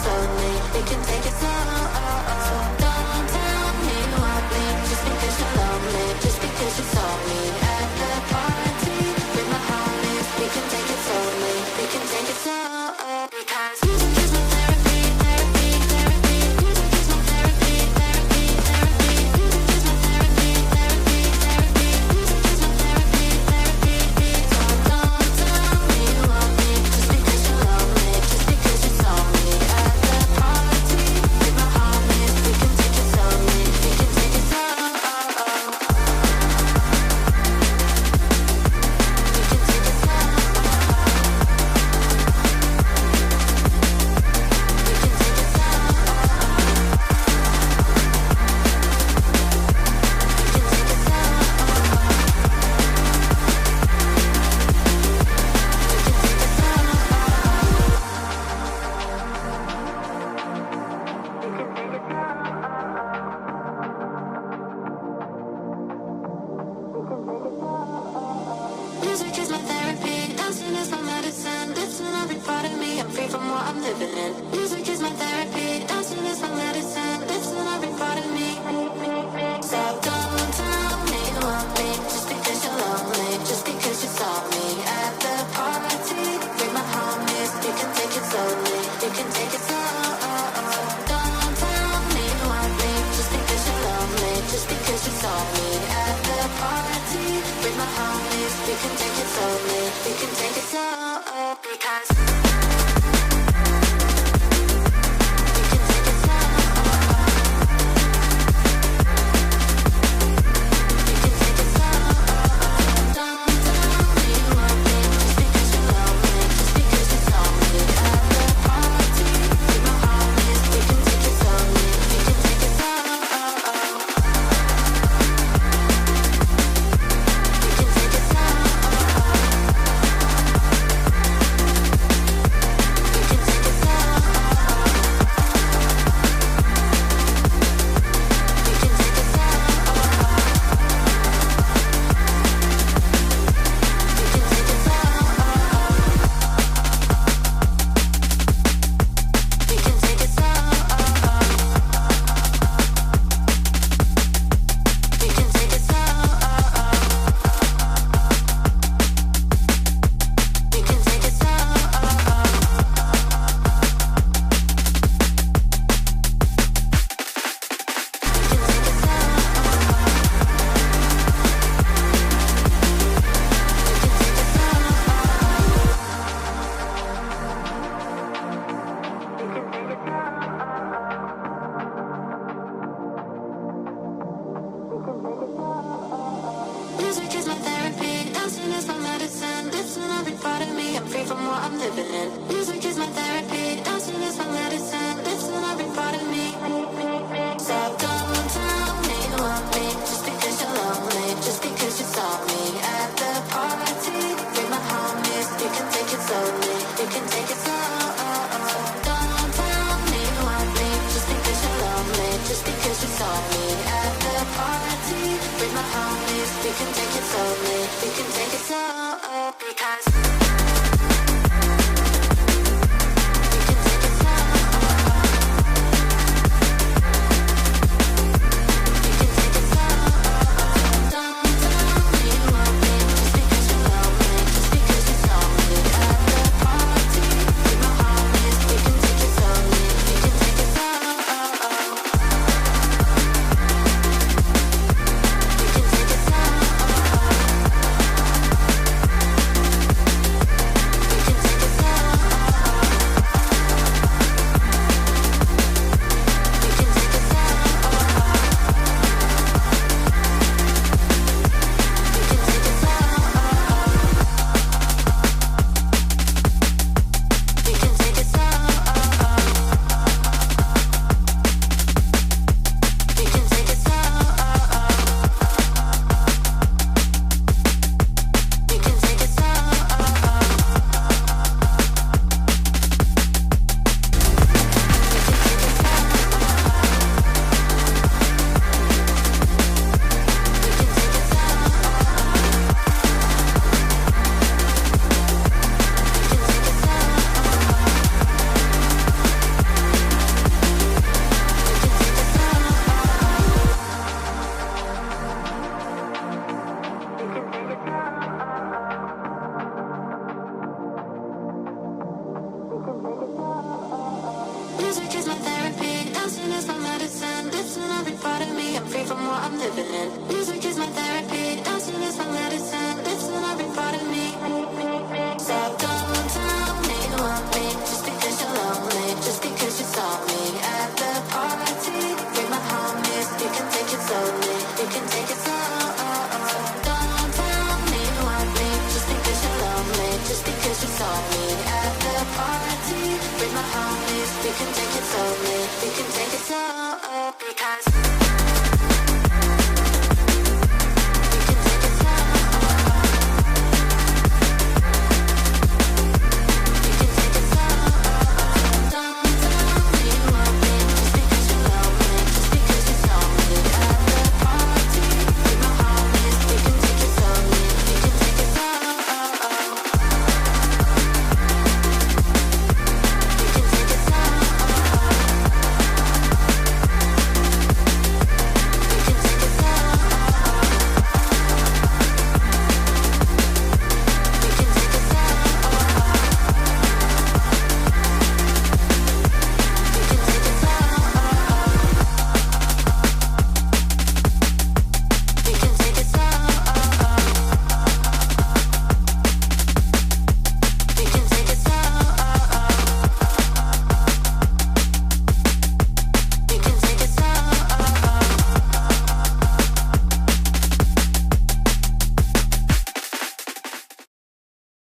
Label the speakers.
Speaker 1: slowly. We can take it slow. So don't tell me what me just because you're lonely, just because you saw me at the party with my homies. We can take it slowly. We can take it slow because music is my therapy, therapy, therapy. Music is my therapy, therapy, therapy. Music is my therapy, therapy, therapy. Music is my therapy, therapy. So don't tell me you want me just because you're lonely, just because you saw me at the party with my homies. We can take it slowly. We can take it slow. Music is my therapy, dancing is my medicine. Listen every part of me, I'm free from what I'm living in. Music is my therapy, dancing is my medicine. Listen every part of me. So don't tell me you want me just because you're lonely, just because you saw me at the party with my homies. You can take it slowly, you can take it slow. Don't tell me you want me just because you're lonely, just because you saw me at the party with my homies. We can take it slowly, we can take it slow because we can take it slow. We can take it slow. Don't tell me you want me just because you're lonely, just because you saw me at the party with my homies. We can take it slowly, we can take it slow. Music is my therapy, dancing is my medicine. Listen every part of me, I'm free from what I'm living in. Music is my therapy, dancing is my medicine. Listen every part of me. So don't tell me you want me just because you're lonely, just because you saw me at the party with my homies. You can take it slowly, you can take it slow. Don't tell me you want me just because you're lonely, just because you saw me at the party with my homies. We can take it slowly, we can take it slow because we can take it slow. We can take it slow. Don't tell me you want me just because you're lonely, just because you saw me at the party with my homies. We can take it slowly, we can take it slow. We can take it slow. from what I'm living in. Music is my therapy.